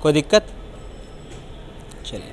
कोई दिक्कत? चलिए,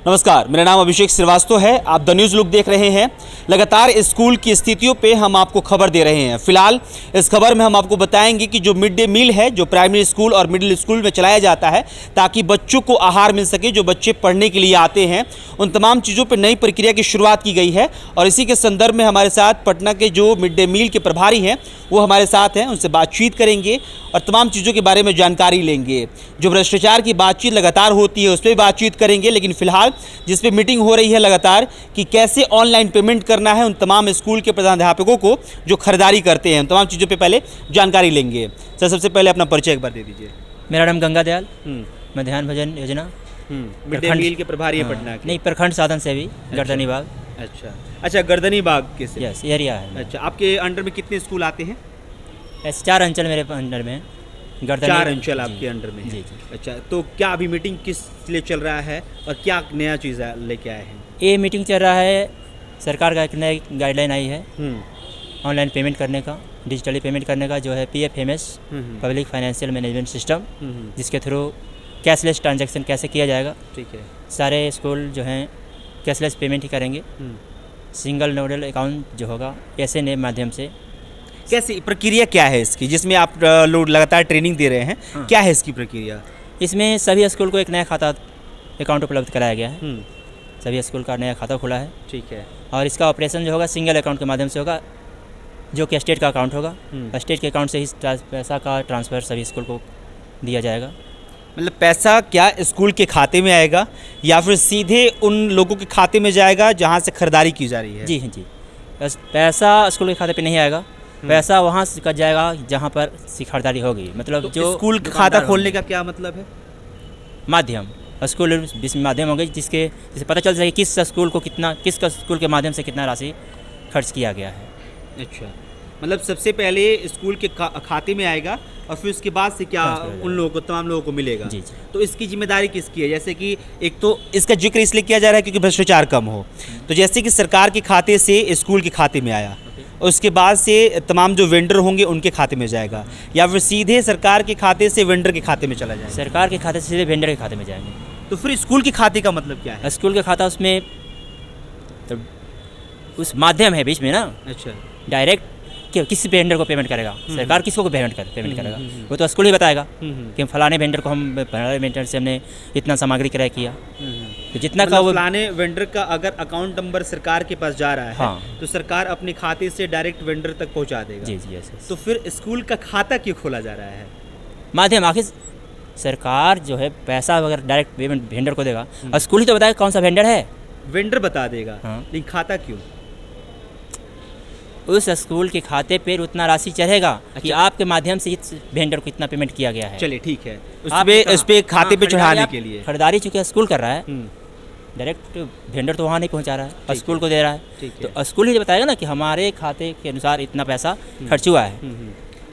नमस्कार, मेरा नाम अभिषेक श्रीवास्तव है। आप द न्यूज़ लुक देख रहे हैं। लगातार स्कूल की स्थितियों पे हम आपको खबर दे रहे हैं। फिलहाल इस खबर में हम आपको बताएंगे कि जो मिड डे मील है, जो प्राइमरी स्कूल और मिडिल स्कूल में चलाया जाता है ताकि बच्चों को आहार मिल सके, जो बच्चे पढ़ने के लिए आते हैं, उन तमाम चीज़ों पर नई प्रक्रिया की शुरुआत की गई है। और इसी के संदर्भ में हमारे साथ पटना के जो मिड डे मील के प्रभारी हैं वो हमारे साथ हैं, उनसे बातचीत करेंगे और तमाम चीज़ों के बारे में जानकारी लेंगे। जो भ्रष्टाचार की बातचीत लगातार होती है उस पर भी बातचीत करेंगे, लेकिन फिलहाल जिस पे मीटिंग हो रही है लगातार कि कैसे ऑनलाइन पेमेंट करना है उन तमाम स्कूल के प्रधानाध्यापकों को जो खरीदारी करते हैं, उन तमाम चीज़ों पे पहले जानकारी लेंगे। सर, सबसे पहले अपना परिचय एक बार दे दीजिए। मेरा नाम गंगा दयाल, मध्याह्न भोजन योजना मिड डे मील के प्रभारी है पटना के। नहीं, प्रखंड साधन सेवी गर्दनी बाग। अच्छा, गर्दनी बाग के से? यस, एरिया है। अच्छा, आपके अंडर में कितने स्कूल आते हैं? ऐसे 4 अंचल मेरे अंडर में। 4 अंचल आपके अंडर में? जी। अच्छा, तो क्या अभी मीटिंग किस लिए चल रहा है और क्या नया चीज़ लेके आए हैं? ये मीटिंग चल रहा है, सरकार का एक नई गाइडलाइन आई है ऑनलाइन पेमेंट करने का, डिजिटली पेमेंट करने का, जो है PFMS public financial management system, जिसके थ्रू कैशलेस ट्रांजैक्शन कैसे किया जाएगा। ठीक है, सारे स्कूल जो हैं कैशलेस पेमेंट ही करेंगे। सिंगल नोडल अकाउंट जो होगा ऐसे नए माध्यम से। कैसी प्रक्रिया क्या है इसकी, जिसमें आप लोग लगातार ट्रेनिंग दे रहे हैं? हाँ। क्या है इसकी प्रक्रिया? इसमें सभी स्कूल को एक नया खाता अकाउंट उपलब्ध कराया गया है। सभी स्कूल का नया खाता खुला है। ठीक है, और इसका ऑपरेशन जो होगा सिंगल अकाउंट के माध्यम से होगा, जो कि स्टेट का अकाउंट होगा। स्टेट के अकाउंट से ही पैसा का ट्रांसफ़र सभी स्कूल को दिया जाएगा। मतलब पैसा क्या स्कूल के खाते में आएगा या फिर सीधे उन लोगों के खाते में जाएगा जहाँ से खरीदारी की जा रही है? जी, पैसा स्कूल के खाते पे नहीं आएगा, पैसा वहाँ से कट जाएगा जहाँ पर खरीदारी होगी। मतलब तो जो स्कूल खाता खोलने का क्या मतलब है? माध्यम, स्कूल माध्यम होंगे जिससे पता चल सके किस स्कूल के माध्यम से कितना राशि खर्च किया गया है। अच्छा, मतलब सबसे पहले स्कूल के खाते में आएगा और फिर उसके बाद से क्या उन लोगों को, तमाम लोगों को मिलेगा? जी। तो इसकी जिम्मेदारी किसकी है? जैसे कि एक तो इसका जिक्र इसलिए किया जा रहा है क्योंकि भ्रष्टाचार कम हो, तो जैसे कि सरकार के खाते से स्कूल के खाते में आया, उसके बाद से तमाम जो वेंडर होंगे उनके खाते में जाएगा, या फिर सीधे सरकार के खाते से वेंडर के खाते में चला जाएगा? सरकार के खाते से सीधे वेंडर के खाते में जाएंगे। तो फिर स्कूल के खाते का मतलब क्या है? स्कूल का खाता उसमें तो उस माध्यम है बीच में ना। अच्छा, डायरेक्ट किसी वेंडर को पेमेंट करेगा सरकार, किसको पेमेंट करेगा वो तो स्कूल ही बताएगा कि फलाने वेंडर को फलाने वेंडर से हमने इतना सामग्री क्रय किया। तो जितना का वो फलाने वेंडर का अगर अकाउंट नंबर सरकार के पास जा रहा है, हाँ, तो सरकार अपने खाते से डायरेक्ट वेंडर तक पहुंचा देगा। जी, यस। तो फिर स्कूल का खाता क्यों खोला जा रहा है? माध्यम, आखिर सरकार जो है पैसा अगर डायरेक्ट पेमेंट वेंडर को देगा और स्कूल ही तो बताएगा कौन सा वेंडर है। वेंडर बता देगा, लेकिन खाता क्यों? उस स्कूल के खाते पर उतना राशि चढ़ेगा कि आपके माध्यम से इस वेंडर को इतना पेमेंट किया गया है। चलिए, ठीक है, उस पे खाते पे चढ़ाने के लिए खरीदारी चूँकि स्कूल कर रहा है, डायरेक्ट वेंडर तो वहाँ नहीं पहुँचा रहा है, स्कूल को दे रहा है। तो स्कूल ही बताएगा ना कि हमारे खाते के अनुसार इतना पैसा खर्च हुआ है।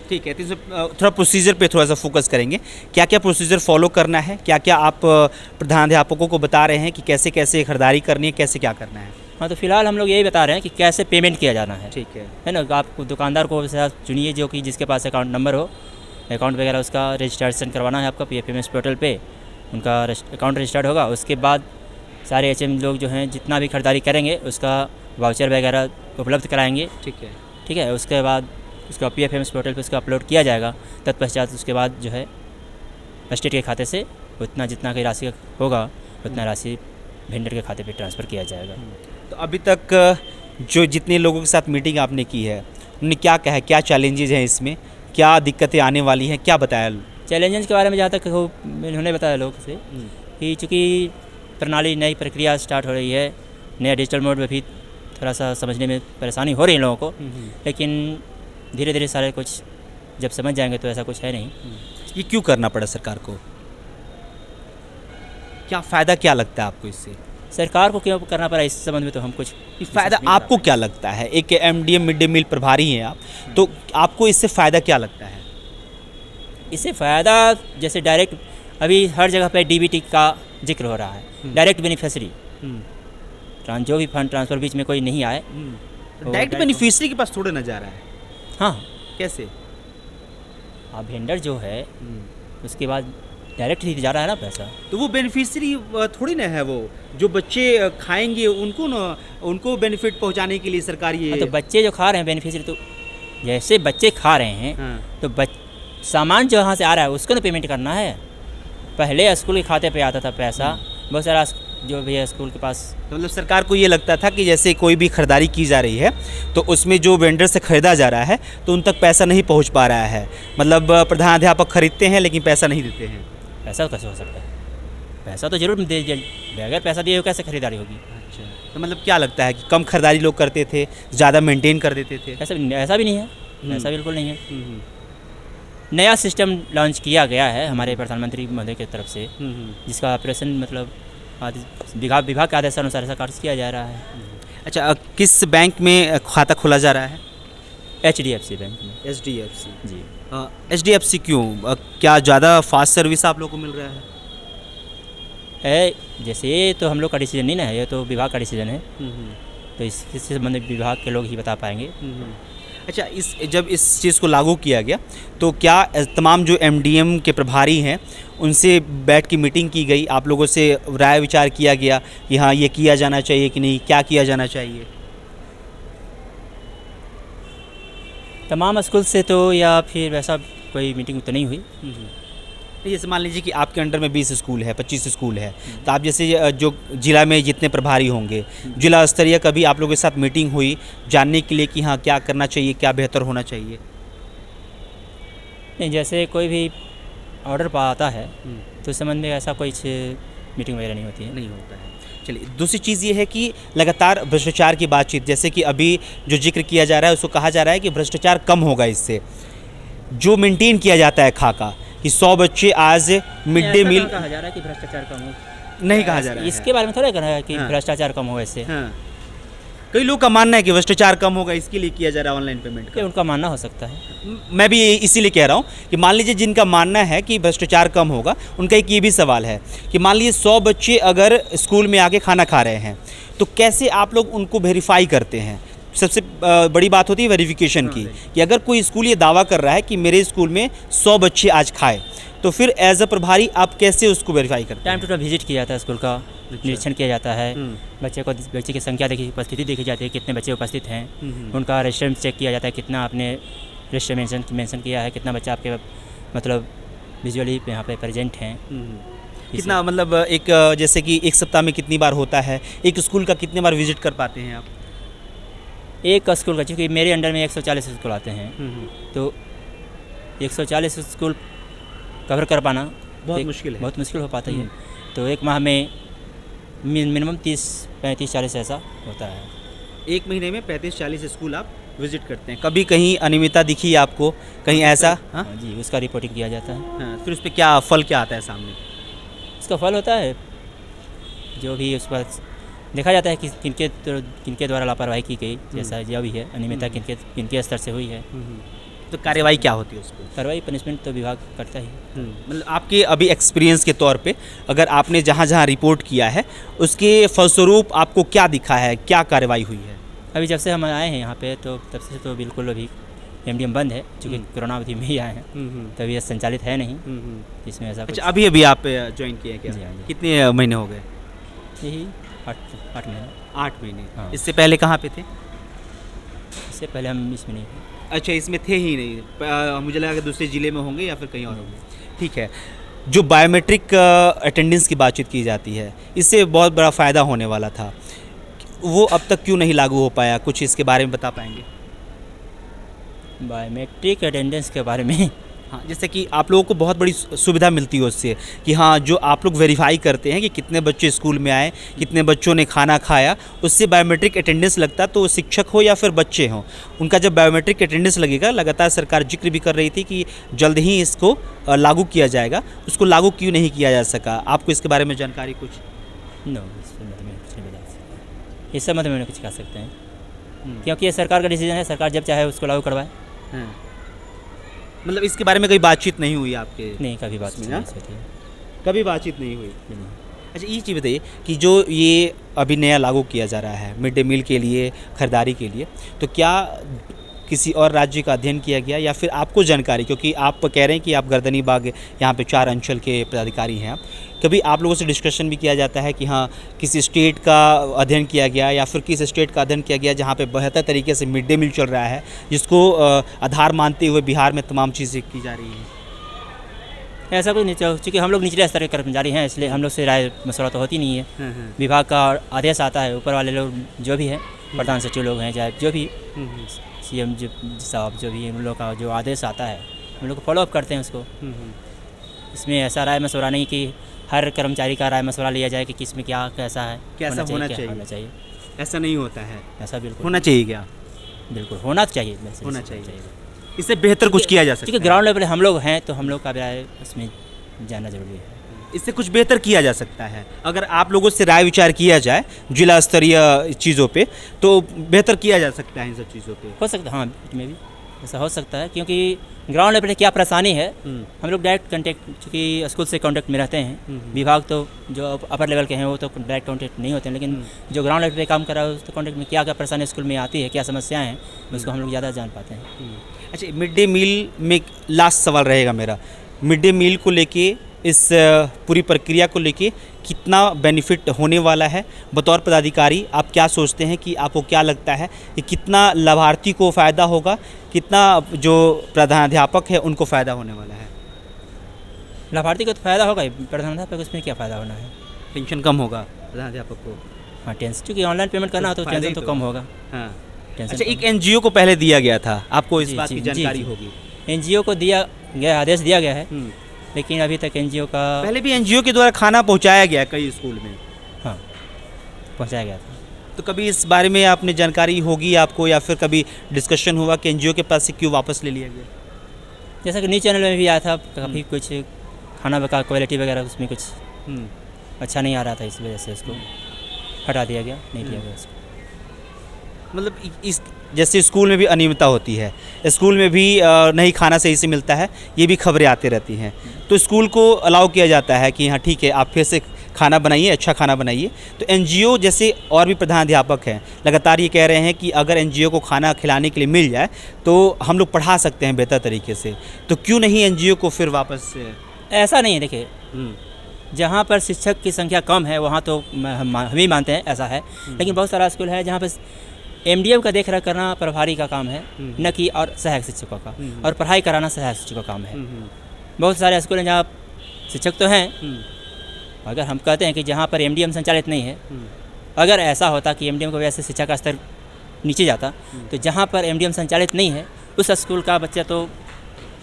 ठीक है, तो थोड़ा प्रोसीजर पे थोड़ा सा फोकस करेंगे। क्या क्या प्रोसीजर फॉलो करना है, क्या क्या आप प्रधानाध्यापकों को बता रहे हैं कि कैसे कैसे खरीदारी करनी है, कैसे क्या करना है? हाँ, तो फिलहाल हम लोग यही बता रहे हैं कि कैसे पेमेंट किया जाना है। ठीक है ना। आप दुकानदार को चुनिए जो कि जिसके पास अकाउंट नंबर हो, अकाउंट वगैरह उसका रजिस्ट्रेशन करवाना है आपका PFMS पोर्टल पे, उनका अकाउंट रजिस्टर्ड होगा। उसके बाद सारे HM लोग जो हैं जितना भी खरीदारी करेंगे उसका वाउचर वगैरह उपलब्ध कराएंगे। ठीक है, उसके बाद उसका PFMS पोर्टल पे उसका अपलोड किया जाएगा। तत्पश्चात उसके बाद जो है स्टेट के खाते से उतना जितना की राशि होगा उतना राशि वेंडर के खाते पे ट्रांसफ़र किया जाएगा। तो अभी तक जो जितने लोगों के साथ मीटिंग आपने की है उन्होंने क्या कहा है, क्या चैलेंजेस हैं इसमें, क्या दिक्कतें आने वाली हैं, क्या बताया? चैलेंजेस के बारे में जहाँ तक उन्होंने बताया लोग से कि चूँकि प्रणाली नई प्रक्रिया स्टार्ट हो रही है, नया डिजिटल मोड में भी थोड़ा सा समझने में परेशानी हो रही है लोगों को, लेकिन धीरे धीरे सारे कुछ जब समझ जाएंगे तो ऐसा कुछ है नहीं। ये क्यों करना पड़ा सरकार को? क्या फ़ायदा क्या लगता है आपको इससे? सरकार को क्यों करना पड़ा इस संबंध में तो हम कुछ फ़ायदा आपको क्या लगता है? एक MDM मिड डे मील प्रभारी हैं आप, तो आपको इससे फ़ायदा क्या लगता है? इससे फ़ायदा जैसे डायरेक्ट अभी हर जगह पे DBT का जिक्र हो रहा है, डायरेक्ट बेनिफिशरी, जो भी फंड ट्रांसफ़र बीच में कोई नहीं आए, डायरेक्ट बेनिफिशरी के पास थोड़े ना जा रहा है। हाँ, कैसे? वेंडर जो है उसके बाद डायरेक्ट ही जा रहा है ना पैसा। तो वो बेनिफिशियरी थोड़ी ना है, वो जो बच्चे खाएंगे उनको बेनिफिट पहुंचाने के लिए सरकार ये हाँ, तो बच्चे जो खा रहे हैं बेनिफिशियरी, तो जैसे बच्चे खा रहे हैं हाँ। तो सामान जो यहाँ से आ रहा है उसको ना पेमेंट करना है। पहले स्कूल के खाते पे आता था पैसा, बहुत सारा जो भी है स्कूल के पास। तो मतलब सरकार को ये लगता था कि जैसे कोई भी खरीदारी की जा रही है तो उसमें जो वेंडर से ख़रीदा जा रहा है तो उन तक पैसा नहीं पहुंच पा रहा है, मतलब प्रधानाध्यापक खरीदते हैं लेकिन पैसा नहीं देते हैं। पैसा कैसे हो सकता है? पैसा तो जरूर दे, बगैर पैसा दिए कैसे खरीदारी होगी? अच्छा, तो मतलब क्या लगता है कि कम खरीदारी लोग करते थे, ज़्यादा मेंटेन कर देते थे? ऐसा भी नहीं है, ऐसा बिल्कुल नहीं है। नया सिस्टम लॉन्च किया गया है हमारे प्रधानमंत्री महोदय की तरफ से, जिसका ऑपरेशन मतलब विभाग के आदेश अनुसार ऐसा कार्य किया जा रहा है। अच्छा, किस बैंक में खाता खोला जा रहा है? HDFC बैंक में। HDFC जी। HDFC क्यों? क्या ज़्यादा फास्ट सर्विस आप लोग को मिल रहा है? जैसे ये तो हम लोग का डिसीजन नहीं ना है, ये तो विभाग का डिसीजन है, तो इससे संबंधित विभाग के लोग ही बता पाएंगे। अच्छा, जब इस चीज़ को लागू किया गया तो क्या तमाम जो MDM के प्रभारी हैं उनसे बैठ की मीटिंग की गई, आप लोगों से राय विचार किया गया कि हाँ ये किया जाना चाहिए कि नहीं, क्या किया जाना चाहिए? तमाम स्कूल से तो या फिर वैसा कोई मीटिंग तो नहीं हुई। जैसे मान लीजिए कि आपके अंडर में 20 स्कूल है, 25 स्कूल है, तो आप जैसे जो जिला में जितने प्रभारी होंगे, जिला स्तरीय कभी आप लोगों के साथ मीटिंग हुई जानने के लिए कि हाँ क्या करना चाहिए, क्या बेहतर होना चाहिए? नहीं, जैसे कोई भी ऑर्डर आता है तो इस संबंध में ऐसा कोई मीटिंग वगैरह नहीं होती है। नहीं होता है। चलिए, दूसरी चीज़ ये है कि लगातार भ्रष्टाचार की बातचीत, जैसे कि अभी जो जिक्र किया जा रहा है उसको कहा जा रहा है कि भ्रष्टाचार कम होगा इससे, जो मेंटेन किया जाता है खाका कि 100 बच्चे आज मिड डे मील कहा जा रहा है कि भ्रष्टाचार कम हो, नहीं कहा जा रहा है। इसके बारे में थोड़ा कहना है कि हाँ। भ्रष्टाचार कम हो ऐसे। हाँ, कई लोग का मानना है कि भ्रष्टाचार कम होगा इसके लिए किया जा रहा है ऑनलाइन पेमेंट ये का। उनका मानना हो सकता है। मैं भी इसीलिए कह रहा हूँ कि मान लीजिए जिनका मानना है कि भ्रष्टाचार कम होगा, उनका एक ये भी सवाल है कि मान लीजिए 100 बच्चे अगर स्कूल में आके खाना खा रहे हैं तो कैसे आप लोग उनको वेरीफाई करते हैं? सबसे बड़ी बात होती है वेरिफिकेशन की, कि अगर कोई स्कूल ये दावा कर रहा है कि मेरे स्कूल में 100 बच्चे आज खाए, तो फिर एज अ प्रभारी आप कैसे उसको वेरीफाई करते हैं? टाइम टू टाइम विजिट किया जाता है स्कूल का, निरीक्षण किया जाता है, बच्चे की संख्या देखी, उपस्थिति देखी जाती है, कितने बच्चे उपस्थित हैं, उनका रजिस्टर चेक किया जाता है, कितना आपने रजिस्टर मेंशन किया है, कितना बच्चा आपके मतलब विजुअली यहाँ पे प्रेजेंट हैं। कितना मतलब एक जैसे कि एक सप्ताह में कितनी बार होता है, एक स्कूल का कितने बार विजिट कर पाते हैं आप? एक स्कूल का, क्योंकि मेरे अंडर में 140 स्कूल आते हैं, तो 140 स्कूल कवर कर पाना बहुत मुश्किल है। बहुत मुश्किल हो पाता है। तो एक माह में मिनिमम 30-35-40 ऐसा होता है। एक महीने में 35-40 स्कूल आप विजिट करते हैं। कभी कहीं अनियमितता दिखी आपको, कहीं ऐसा? हाँ जी, उसका रिपोर्टिंग किया जाता है। हाँ, फिर उस पर क्या फल क्या आता है सामने? उसका फल होता है जो भी उस पर देखा जाता है कि किनके द्वारा लापरवाही की गई, जैसा जो भी है अनियमितता किनके स्तर से हुई है, तो कार्रवाई क्या होती है उसको? कार्रवाई पनिशमेंट तो विभाग करता ही। मतलब आपके अभी एक्सपीरियंस के तौर पे अगर आपने जहाँ जहाँ रिपोर्ट किया है उसके फलस्वरूप आपको क्या दिखा है, क्या कार्रवाई हुई है? अभी जब से हम आए हैं यहाँ पे तो तब से तो बिल्कुल अभी MDM बंद है, क्योंकि कोरोना अवधि में ही आए हैं, तभी ये संचालित है नहीं, इसमें ऐसा। अच्छा, अभी आप ज्वाइन किए हैं क्या? जी हाँ जी। कितने महीने हो गए? यही 8 महीने। 8 महीने। हाँ। इससे पहले कहाँ पे थे? इससे पहले हम इसमें नहीं थे। अच्छा, इसमें थे ही नहीं। मुझे लगा कि दूसरे ज़िले में होंगे या फिर कहीं और होंगे। ठीक है, जो बायोमेट्रिक अटेंडेंस की बातचीत की जाती है, इससे बहुत बड़ा फ़ायदा होने वाला था, वो अब तक क्यों नहीं लागू हो पाया? कुछ इसके बारे में बता पाएंगे? बायोमेट्रिक अटेंडेंस के बारे में हाँ, जैसे कि आप लोगों को बहुत बड़ी सुविधा मिलती है उससे कि हाँ, जो आप लोग वेरीफाई करते हैं कि कितने बच्चे स्कूल में आए, कितने बच्चों ने खाना खाया, उससे बायोमेट्रिक अटेंडेंस लगता, तो शिक्षक हो या फिर बच्चे हों, उनका जब बायोमेट्रिक अटेंडेंस लगेगा, लगातार सरकार जिक्र भी कर रही थी कि जल्द ही इसको लागू किया जाएगा, उसको लागू क्यों नहीं किया जा सका? आपको इसके बारे में जानकारी कुछ? नो, इस संबंध में कुछ नहीं बता सकते, इस संबंध में कुछ कह सकते हैं, क्योंकि ये सरकार का डिसीजन है, सरकार जब चाहे उसको लागू करवाए। मतलब इसके बारे में कोई बातचीत नहीं हुई आपके? नहीं, कभी बात नहीं होती है, कभी बातचीत नहीं हुई। नहीं। अच्छा, ये चीज़ बताइए कि जो ये अभी नया लागू किया जा रहा है मिड डे मील के लिए, खरीदारी के लिए, तो क्या किसी और राज्य का अध्ययन किया गया या फिर आपको जानकारी, क्योंकि आप कह रहे हैं कि आप गर्दनी बाग यहाँ पे 4 अंचल के पदाधिकारी हैं, आप कभी आप लोगों से डिस्कशन भी किया जाता है कि हाँ किसी स्टेट का अध्ययन किया गया या फिर किस स्टेट का अध्ययन किया गया जहाँ पे बेहतर तरीके से मिड डे मील चल रहा है, जिसको आधार मानते हुए बिहार में तमाम चीज़ें की जा रही हैं? ऐसा कुछ नहीं, चूँकि हम लोग निचले स्तर के कर्मचारी हैं, इसलिए हम लोग से राय मशवरा तो होती नहीं है। विभाग का आदेश आता है, ऊपर वाले लोग जो भी हैं, प्रधान सचिव लोग हैं, चाहे जो भी CM साहब जो भी उन लोग का जो आदेश आता है हम लोग को फॉलोअप करते हैं उसको। इसमें ऐसा राय मशवरा नहीं कि हर कर्मचारी का राय मशवरा लिया जाए कि किस में क्या कैसा है, कैसा होना चाहिए। ऐसा नहीं होता है, ऐसा बिल्कुल होना चाहिए क्या? बिल्कुल होना चाहिए, होना चाहिए। इससे बेहतर कुछ किया जा सकता है, क्योंकि ग्राउंड लेवल हम लोग हैं तो हम लोग का राय उसमें जानना जरूरी है। इससे कुछ बेहतर किया जा सकता है। अगर आप लोगों से राय विचार किया जाए जिला स्तरीय चीज़ों पे तो बेहतर किया जा सकता है इन सब चीज़ों पे। हो सकता है, हाँ में भी ऐसा हो सकता है, क्योंकि ग्राउंड लेवल पे क्या परेशानी है, हम लोग डायरेक्ट कॉन्टेक्ट, चूँकि स्कूल से कॉन्टेक्ट में रहते हैं। विभाग तो जो अपर लेवल के हैं वो तो डायरेक्ट कॉन्टेक्ट नहीं होते हैं, लेकिन जो ग्राउंड लेवल पे काम कर रहा है उस तो कॉन्टेक्ट में क्या क्या परेशानी स्कूल में आती है, क्या समस्याएँ हैं, उसको हम लोग ज़्यादा जान पाते हैं। अच्छा, मिड डे मील में लास्ट सवाल रहेगा मेरा, मिड डे मील को लेके, इस पूरी प्रक्रिया को लेके कितना बेनिफिट होने वाला है? बतौर पदाधिकारी आप क्या सोचते हैं कि आपको क्या लगता है कि कितना लाभार्थी को फ़ायदा होगा, कितना जो प्रधानाध्यापक है उनको फ़ायदा होने वाला है? लाभार्थी को तो फ़ायदा होगा ही, प्रधानाध्यापक उसमें क्या फ़ायदा होना है? टेंशन कम होगा प्रधानाध्यापक को। हाँ, टेंशन, क्योंकि ऑनलाइन पेमेंट करना हो तो टेंशन तो कम होगा। हाँ, टेंशन अच्छा, एक NGO को पहले दिया गया था, आपको इस बात की जानकारी होगी। NGO को दिया गया, आदेश दिया गया है, लेकिन अभी तक NGO का, पहले भी NGO के द्वारा खाना पहुंचाया गया कई स्कूल में। हाँ, पहुंचाया गया था। तो कभी इस बारे में आपने जानकारी होगी आपको, या फिर कभी डिस्कशन हुआ कि NGO के पास से क्यों वापस ले लिया गया? जैसा कि न्यूज़ चैनल में भी आया था, काफ़ी कुछ खाना का क्वालिटी वगैरह उसमें कुछ अच्छा नहीं आ रहा था, इस वजह से उसको हटा दिया गया, नहीं दिया गया उसको। मतलब इस जैसे स्कूल में भी अनियमितता होती है, स्कूल में भी नहीं खाना सही से मिलता है, ये भी खबरें आती रहती हैं, तो स्कूल को अलाउ किया जाता है कि हाँ ठीक है आप फिर से खाना बनाइए, अच्छा खाना बनाइए। तो NGO जैसे और भी प्रधानाध्यापक हैं लगातार ये कह रहे हैं कि अगर NGO को खाना खिलाने के लिए मिल जाए तो हम लोग पढ़ा सकते हैं बेहतर तरीके से, तो क्यों नहीं NGO को फिर वापस से? ऐसा नहीं है, देखिए जहाँ पर शिक्षक की संख्या कम है वहाँ तो हम भी मानते हैं ऐसा है, लेकिन बहुत सारा स्कूल है जहाँ पर MDM का देख रेख करना प्रभारी का काम है, न कि और सहायक शिक्षकों का, और पढ़ाई कराना सहायक शिक्षकों का काम है। बहुत सारे स्कूल हैं जहाँ शिक्षक तो हैं, अगर हम कहते हैं कि जहाँ पर MDM संचालित नहीं है, अगर ऐसा होता कि MDM की वजह से शिक्षा का स्तर नीचे जाता, तो जहाँ पर MDM संचालित नहीं है उस स्कूल का बच्चा तो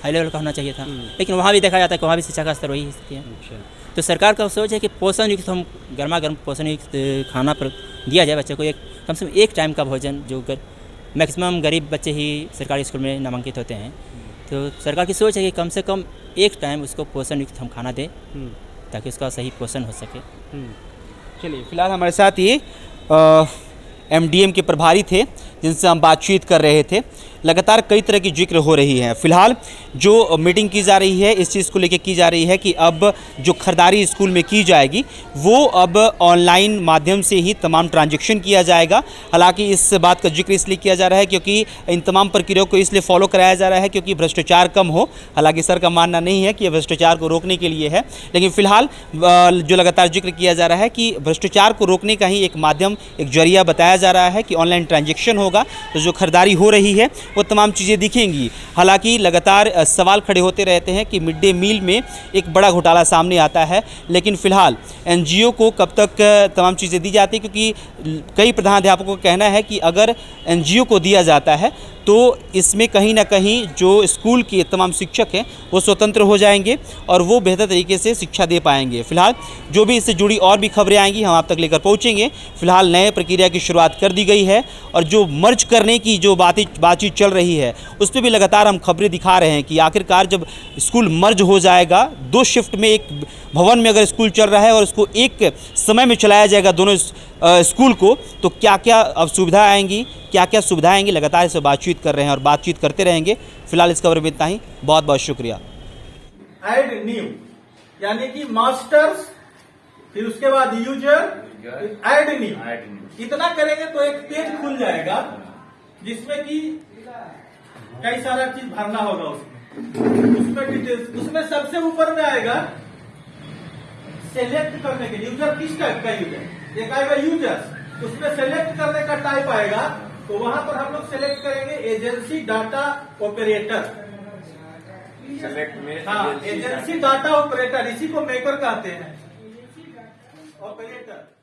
हाई लेवल का होना चाहिए था, लेकिन वहाँ भी देखा जाता है कि वहाँ भी शिक्षा का स्तर वही स्थिति है। तो सरकार का सोच है कि पोषण युक्त, हम गर्मा गर्म पोषण युक्त खाना पर दिया जाए बच्चे को, एक कम से कम एक टाइम का भोजन, जो मैक्सिमम गरीब बच्चे ही सरकारी स्कूल में नामांकित होते हैं, तो सरकार की सोच है कि कम से कम एक टाइम उसको पोषण युक्त हम खाना दें ताकि उसका सही पोषण हो सके। चलिए, फिलहाल हमारे साथ ये MDM के प्रभारी थे जिनसे हम बातचीत कर रहे थे। लगातार कई तरह की जिक्र हो रही है। फिलहाल जो मीटिंग की जा रही है इस चीज़ को लेकर की जा रही है कि अब जो खरीदारी स्कूल में की जाएगी वो अब ऑनलाइन माध्यम से ही तमाम ट्रांजैक्शन किया जाएगा। हालांकि इस बात का जिक्र इसलिए किया जा रहा है क्योंकि इन तमाम प्रक्रियाओं को इसलिए फॉलो कराया जा रहा है क्योंकि भ्रष्टाचार कम हो। हालांकि सर का मानना नहीं है कि भ्रष्टाचार को रोकने के लिए है, लेकिन फिलहाल जो लगातार जिक्र किया जा रहा है कि भ्रष्टाचार को रोकने का ही एक माध्यम, एक जरिया बताया जा रहा है कि ऑनलाइन ट्रांजैक्शन होगा, तो जो खरीदारी हो रही है वो तमाम चीज़ें दिखेंगी। हालांकि लगातार सवाल खड़े होते रहते हैं कि मिड डे मील में एक बड़ा घोटाला सामने आता है, लेकिन फिलहाल NGO को कब तक तमाम चीज़ें दी जाती है, क्योंकि कई प्रधानाध्यापकों का कहना है कि अगर NGO को दिया जाता है तो इसमें कहीं ना कहीं जो स्कूल के तमाम शिक्षक हैं वो स्वतंत्र हो जाएंगे और वो बेहतर तरीके से शिक्षा दे पाएंगे। फिलहाल जो भी इससे जुड़ी और भी खबरें आएंगी हम आप तक लेकर पहुंचेंगे। फिलहाल नए प्रक्रिया की शुरुआत कर दी गई है और जो मर्ज करने की जो बातचीत चल रही है उस पर भी लगातार हम खबरें दिखा रहे हैं कि आखिरकार जब स्कूल मर्ज हो जाएगा, 2 शिफ्ट में एक भवन में अगर स्कूल चल रहा है और उसको एक समय में चलाया जाएगा दोनों स्कूल को, तो क्या क्या अब सुविधा आएंगी, क्या क्या सुविधाएं आएंगी, लगातार इससे बातचीत कर रहे हैं और बातचीत करते रहेंगे। फिलहाल इस खबर में इतना ही, बहुत बहुत शुक्रिया। ऐड न्यू यानी कि मास्टर्स, फिर उसके बाद यूजर, ऐड न्यू, इतना करेंगे तो एक पेज खुल जाएगा जिसमें कि कई सारा चीज भरना होगा उसमें डिटेल्स, उसमें सबसे ऊपर में आएगा सेलेक्ट करने के यूजर किस टाइप का यूजर, एक आएगा यूजर्स, उसमें सेलेक्ट करने का टाइप आएगा, तो वहां पर हम लोग सेलेक्ट करेंगे एजेंसी डाटा ऑपरेटर। सेलेक्ट में हाँ, एजेंसी डाटा ऑपरेटर, इसी को मेकर कहते हैं, ऑपरेटर।